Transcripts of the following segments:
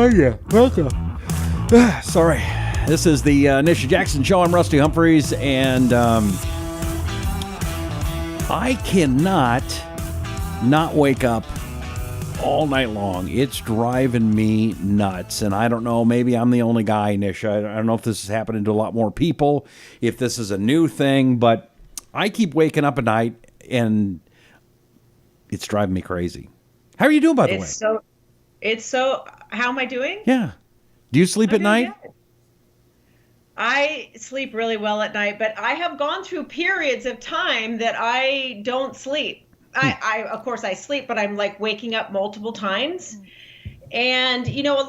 are you? Welcome. Sorry. This is the Nisha Jackson Show. I'm Rusty Humphries, and I cannot not wake up all night long. It's driving me nuts, and I don't know, maybe I'm the only guy, Nisha. I don't know if this is happening to a lot more people, if this is a new thing, but I keep waking up at night, and it's driving me crazy. How are you doing, by the way? How am I doing? Yeah. Do you sleep at night? Good. I sleep really well at night, but I have gone through periods of time that I don't sleep. Of course I sleep, but I'm like waking up multiple times. And, you know,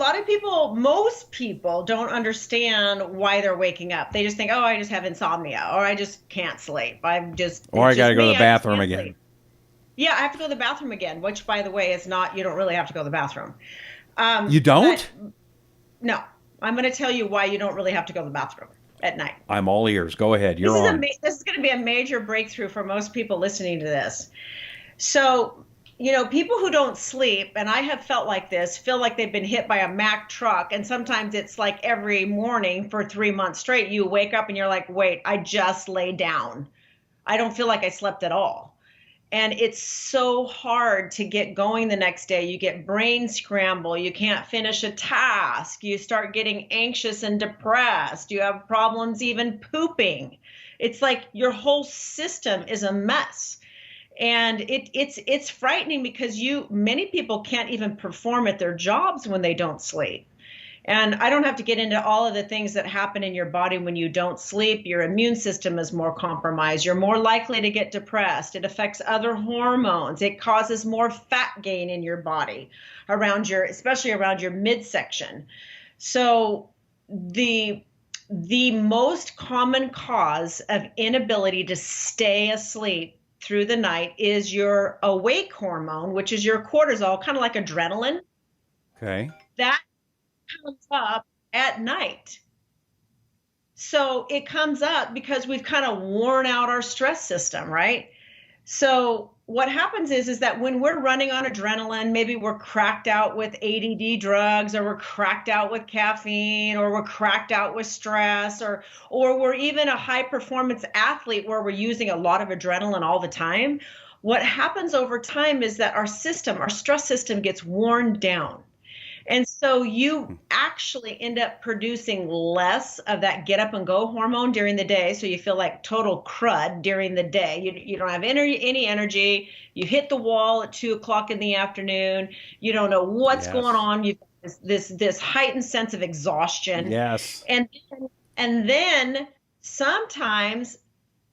most people don't understand why they're waking up. They just think, oh, I just have insomnia, or I just can't sleep. Or I got to go to the bathroom again. Sleep. Yeah, I have to go to the bathroom again, which, by the way, is not, you don't really have to go to the bathroom. You don't? No. I'm going to tell you why you don't really have to go to the bathroom at night. I'm all ears. Go ahead. You're on. This is going to be a major breakthrough for most people listening to this. So, you know, people who don't sleep, and I have felt like this, feel like they've been hit by a Mack truck. And sometimes it's like every morning for 3 months straight, you wake up and you're like, wait, I just laid down. I don't feel like I slept at all. And it's so hard to get going the next day. You get brain scramble. You can't finish a task. You start getting anxious and depressed. You have problems even pooping. It's like your whole system is a mess. And it's frightening because many people can't even perform at their jobs when they don't sleep. And I don't have to get into all of the things that happen in your body when you don't sleep. Your immune system is more compromised. You're more likely to get depressed. It affects other hormones. It causes more fat gain in your body especially around your midsection. So the most common cause of inability to stay asleep through the night is your awake hormone, which is your cortisol, kind of like adrenaline. Okay. That comes up at night. So it comes up because we've kind of worn out our stress system, right? So what happens is that when we're running on adrenaline, maybe we're cracked out with ADD drugs, or we're cracked out with caffeine, or we're cracked out with stress, or we're even a high performance athlete where we're using a lot of adrenaline all the time. What happens over time is that our stress system gets worn down. And so you actually end up producing less of that get up and go hormone during the day. So you feel like total crud during the day. You don't have any energy. You hit the wall at 2:00 in the afternoon. You don't know what's going on. You've got this heightened sense of exhaustion. Yes. And then sometimes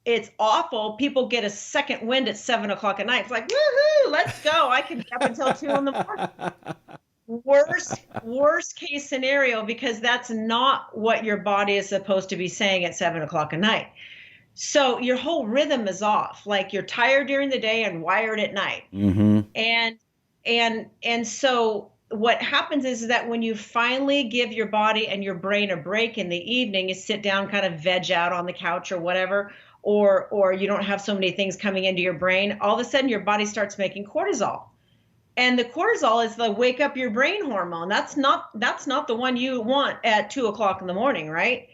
it's awful. People get a second wind at 7:00 at night. It's like, woohoo, let's go. I can get up until 2 in the morning. Worst case scenario, because that's not what your body is supposed to be saying at 7:00 at night. So your whole rhythm is off. Like you're tired during the day and wired at night. Mm-hmm. And so what happens is that when you finally give your body and your brain a break in the evening, you sit down, kind of veg out on the couch or whatever, or you don't have so many things coming into your brain, all of a sudden your body starts making cortisol. And the cortisol is the wake up your brain hormone. That's not the one you want at 2:00 in the morning, right?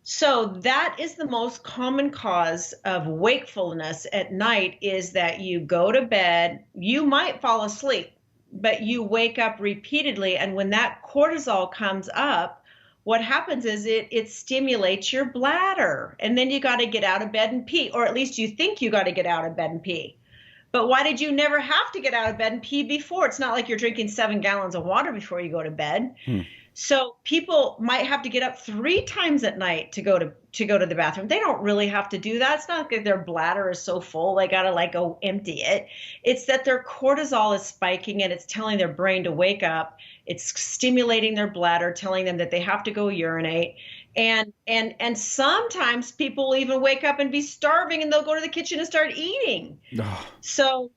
So that is the most common cause of wakefulness at night, is that you go to bed, you might fall asleep, but you wake up repeatedly. And when that cortisol comes up, what happens is it stimulates your bladder. And then you got to get out of bed and pee, or at least you think you got to get out of bed and pee. But why did you never have to get out of bed and pee before? It's not like you're drinking 7 gallons of water before you go to bed. So people might have to get up 3 times at night to go to the bathroom. They don't really have to do that. It's not like their bladder is so full they got to go empty it. It's that their cortisol is spiking and it's telling their brain to wake up. It's stimulating their bladder, telling them that they have to go urinate. And sometimes people will even wake up and be starving, and they'll go to the kitchen and start eating. So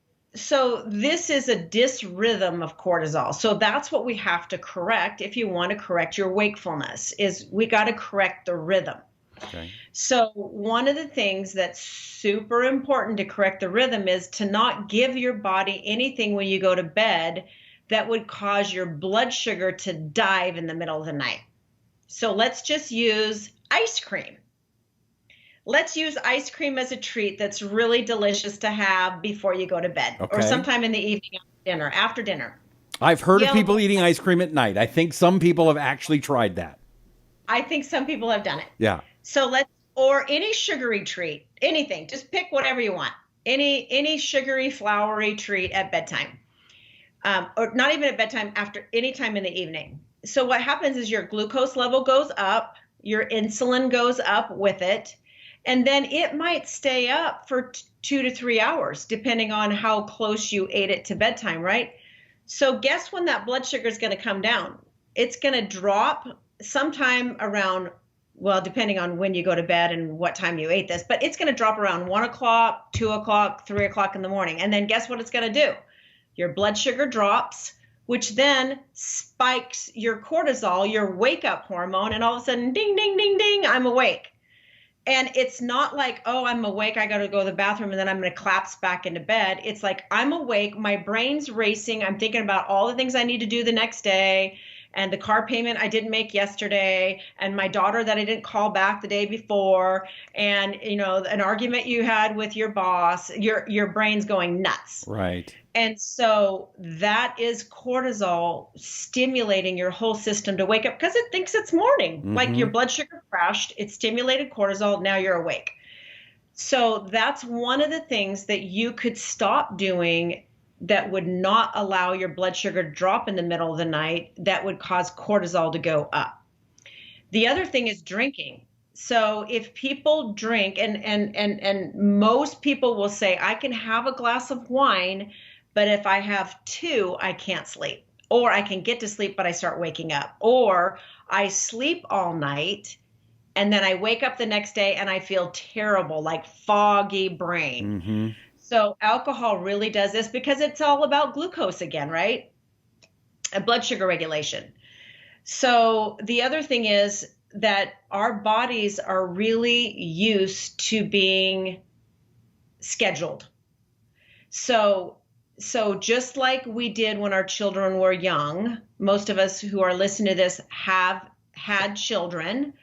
this is a dysrhythm of cortisol. So that's what we have to correct if you want to correct your wakefulness, is we got to correct the rhythm. Okay. So one of the things that's super important to correct the rhythm is to not give your body anything when you go to bed that would cause your blood sugar to dive in the middle of the night. So let's just use ice cream. Let's use ice cream as a treat that's really delicious to have before you go to bed, or sometime in the evening after dinner. I've heard of people eating ice cream at night. I think some people have actually tried that. I think some people have done it. Yeah. So or any sugary treat, anything, just pick whatever you want. Any sugary, floury treat at bedtime. Or not even at bedtime, any time in the evening. So what happens is your glucose level goes up, your insulin goes up with it, and then it might stay up for 2 to 3 hours, depending on how close you ate it to bedtime, right? So guess when that blood sugar is going to come down? It's going to drop sometime around, well, depending on when you go to bed and what time you ate this, but it's going to drop around 1 o'clock, 2 o'clock, 3 o'clock in the morning. And then guess what it's going to do? Your blood sugar drops, which then spikes your cortisol, your wake-up hormone, and all of a sudden, ding, ding, ding, ding, I'm awake. And it's not like, oh, I'm awake, I got to go to the bathroom, and then I'm going to collapse back into bed. It's like, I'm awake, my brain's racing, I'm thinking about all the things I need to do the next day, and the car payment I didn't make yesterday, and my daughter that I didn't call back the day before, and an argument you had with your boss. Your brain's going nuts. Right. And so that is cortisol stimulating your whole system to wake up because it thinks it's morning. Mm-hmm. Like your blood sugar crashed, it stimulated cortisol, now you're awake. So that's one of the things that you could stop doing that would not allow your blood sugar to drop in the middle of the night, that would cause cortisol to go up. The other thing is drinking. So if people drink, and most people will say, I can have a glass of wine, but if I have 2, I can't sleep. Or I can get to sleep, but I start waking up. Or I sleep all night, and then I wake up the next day and I feel terrible, like foggy brain. Mm-hmm. So alcohol really does this because it's all about glucose again, right? Blood sugar regulation. So the other thing is that our bodies are really used to being scheduled. So just like we did when our children were young, most of us who are listening to this have had children,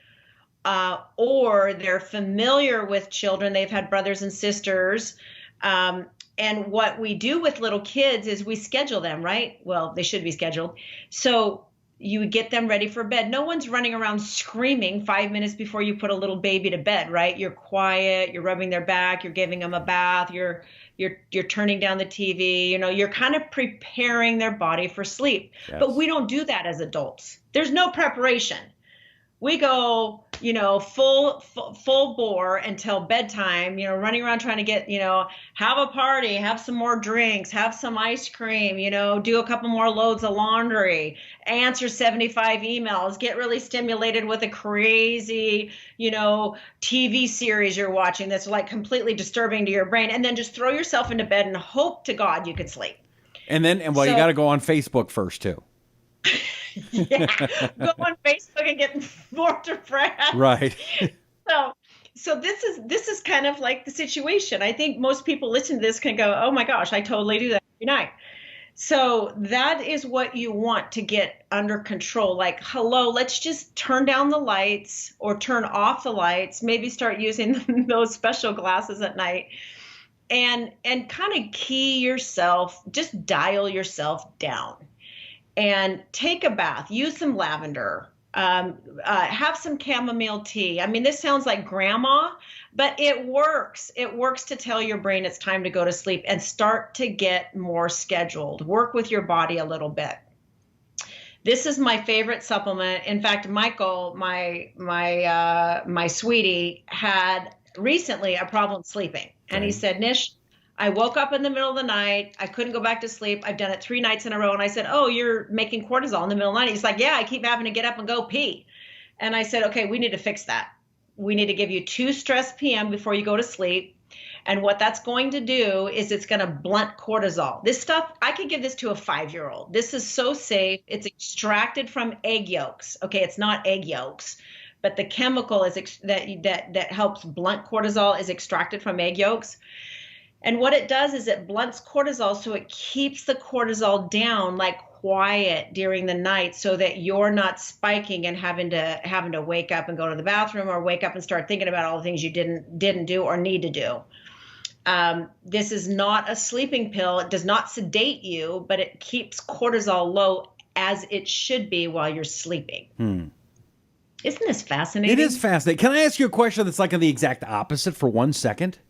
or they're familiar with children. They've had brothers and sisters. And what we do with little kids is we schedule them, right? Well, they should be scheduled. So you get them ready for bed. No one's running around screaming 5 minutes before you put a little baby to bed, right? You're quiet, you're rubbing their back, you're giving them a bath, you're turning down the TV, you're kind of preparing their body for sleep. Yes. But we don't do that as adults. There's no preparation. We go, full bore until bedtime, running around trying to get, have a party, have some more drinks, have some ice cream, do a couple more loads of laundry, answer 75 emails, get really stimulated with a crazy, TV series you're watching that's like completely disturbing to your brain, and then just throw yourself into bed and hope to God you can sleep. You got to go on Facebook first too. Yeah, go on Facebook and get more depressed. Right. So this is kind of like the situation. I think most people listen to this can go, oh my gosh, I totally do that every night. So that is what you want to get under control. Like, hello, let's just turn down the lights or turn off the lights, maybe start using those special glasses at night, and kind of key yourself, just dial yourself down. And take a bath, use some lavender, have some chamomile tea. I mean, this sounds like grandma, but it works. It works to tell your brain it's time to go to sleep and start to get more scheduled. Work with your body a little bit. This is my favorite supplement. In fact, Michael, my sweetie, had recently a problem sleeping. And he said, Nish, I woke up in the middle of the night. I couldn't go back to sleep. I've done it 3 nights in a row. And I said, oh, you're making cortisol in the middle of the night. He's like, yeah, I keep having to get up and go pee. And I said, okay, we need to fix that. We need to give you 2 stress PM before you go to sleep. And what that's going to do is it's going to blunt cortisol. This stuff, I could give this to a 5-year-old. This is so safe. It's extracted from egg yolks. Okay, it's not egg yolks, but the chemical is that helps blunt cortisol is extracted from egg yolks. And what it does is it blunts cortisol, so it keeps the cortisol down like quiet during the night so that you're not spiking and having to wake up and go to the bathroom, or wake up and start thinking about all the things you didn't do or need to do. This is not a sleeping pill. It does not sedate you, but it keeps cortisol low as it should be while you're sleeping. Isn't this fascinating? It is fascinating. Can I ask you a question that's like the exact opposite for 1 second?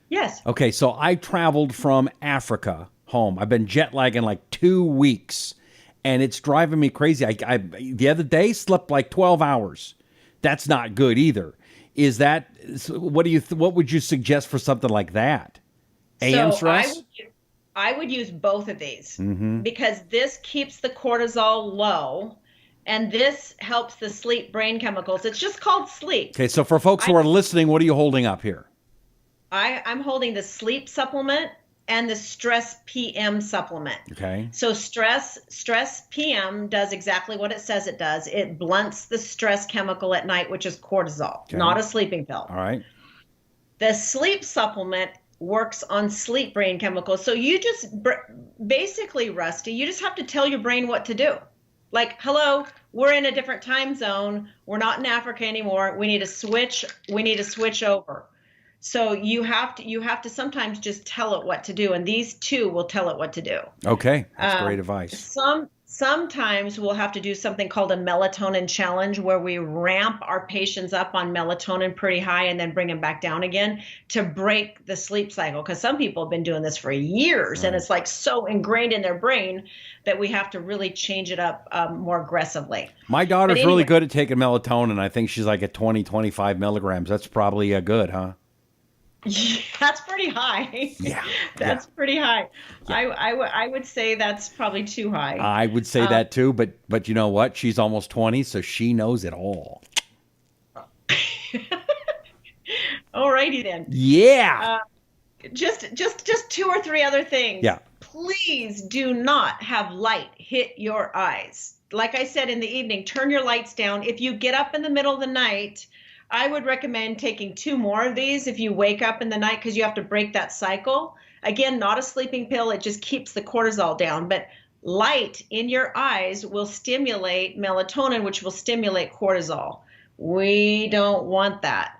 Yes. Okay, so I traveled from Africa home. I've been jet lagging like 2 weeks, and it's driving me crazy. I the other day slept like 12 hours. That's not good either. Is that what would you suggest for something like that? AM stress? I would use both of these because this keeps the cortisol low, and this helps the sleep brain chemicals. It's just called sleep. Okay, so for folks who are listening, what are you holding up here? I'm holding the sleep supplement and the stress PM supplement. Okay. So stress PM does exactly what it says it does. It blunts the stress chemical at night, which is cortisol, not a sleeping pill. All right. The sleep supplement works on sleep brain chemicals. So you just basically, Rusty, you just have to tell your brain what to do. Like, hello, we're in a different time zone. We're not in Africa anymore. We need to switch over. So you have to sometimes just tell it what to do, and these two will tell it what to do. Okay, that's great advice. Sometimes we'll have to do something called a melatonin challenge, where we ramp our patients up on melatonin pretty high and then bring them back down again to break the sleep cycle. Because some people have been doing this for years, and it's like so ingrained in their brain that we have to really change it up more aggressively. My daughter's really good at taking melatonin. I think she's like at 20, 25 milligrams. That's probably good, huh? Yeah, that's pretty high. Yeah, that's pretty high. Yeah. I would say that's probably too high. I would say that too, but you know what? She's almost 20, so she knows it all. Alrighty then. Yeah. Just 2 or 3 other things. Yeah. Please do not have light hit your eyes. Like I said, in the evening, turn your lights down. If you get up in the middle of the night, I would recommend taking 2 more of these if you wake up in the night, because you have to break that cycle. Again, not a sleeping pill. It just keeps the cortisol down. But light in your eyes will stimulate melatonin, which will stimulate cortisol. We don't want that.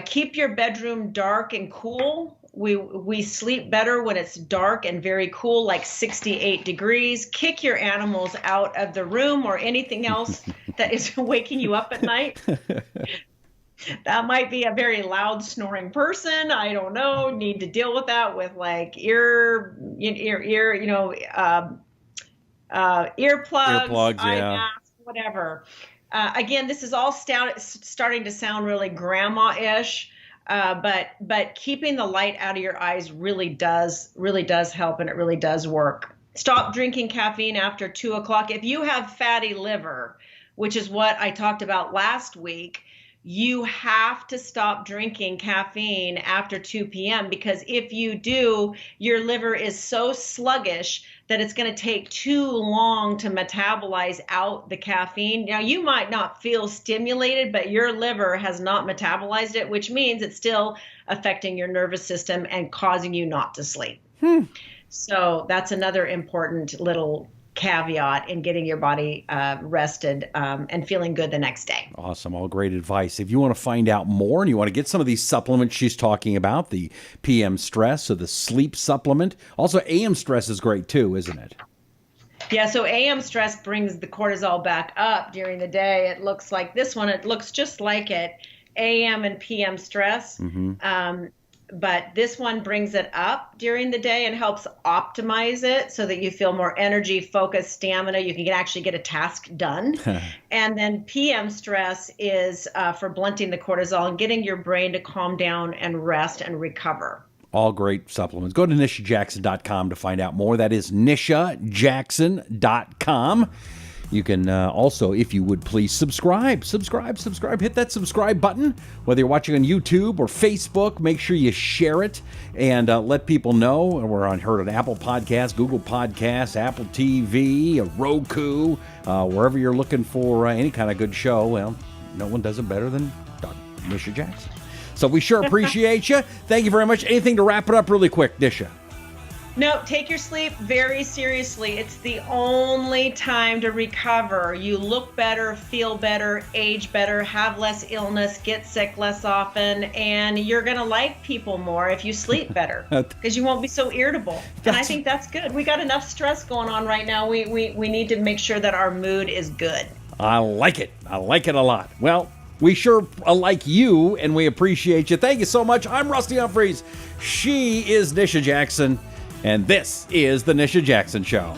Keep your bedroom dark and cool. We sleep better when it's dark and very cool, like 68 degrees. Kick your animals out of the room or anything else that is waking you up at night. That might be a very loud snoring person. I don't know. Need to deal with that with like earplugs, eye masks, whatever. Again, this is all starting to sound really grandma-ish. But keeping the light out of your eyes really does help, and it really does work. Stop drinking caffeine after 2 o'clock. If you have fatty liver, which is what I talked about last week, you have to stop drinking caffeine after 2 p.m. because if you do, your liver is so sluggish that it's going to take too long to metabolize out the caffeine. Now, you might not feel stimulated, but your liver has not metabolized it, which means it's still affecting your nervous system and causing you not to sleep. So that's another important little caveat in getting your body rested and feeling good the next day. Awesome. All great advice. If you want to find out more and you want to get some of these supplements she's talking about, the PM stress or the sleep supplement, also AM stress is great too, isn't it? Yeah, so AM stress brings the cortisol back up during the day. It looks like this one. It looks just like it, AM and PM stress. But this one brings it up during the day and helps optimize it so that you feel more energy, focus, stamina. You can actually get a task done. And then PM stress is for blunting the cortisol and getting your brain to calm down and rest and recover. All great supplements. Go to nishajackson.com to find out more. That is nishajackson.com. You can also, if you would please, subscribe. Hit that subscribe button. Whether you're watching on YouTube or Facebook, make sure you share it and let people know. We're heard on Apple Podcasts, Google Podcasts, Apple TV, Roku, wherever you're looking for any kind of good show. Well, no one does it better than Dr. Nisha Jackson. So we sure appreciate you. Thank you very much. Anything to wrap it up really quick, Nisha? No, take your sleep very seriously. It's the only time to recover. You look better, feel better, age better, have less illness, get sick less often, and you're going to like people more if you sleep better because you won't be so irritable. And I think that's good. We got enough stress going on right now. We need to make sure that our mood is good. I like it. I like it a lot. Well, we sure like you, and we appreciate you. Thank you so much. I'm Rusty Humphries. She is Nisha Jackson. And this is the Nisha Jackson Show.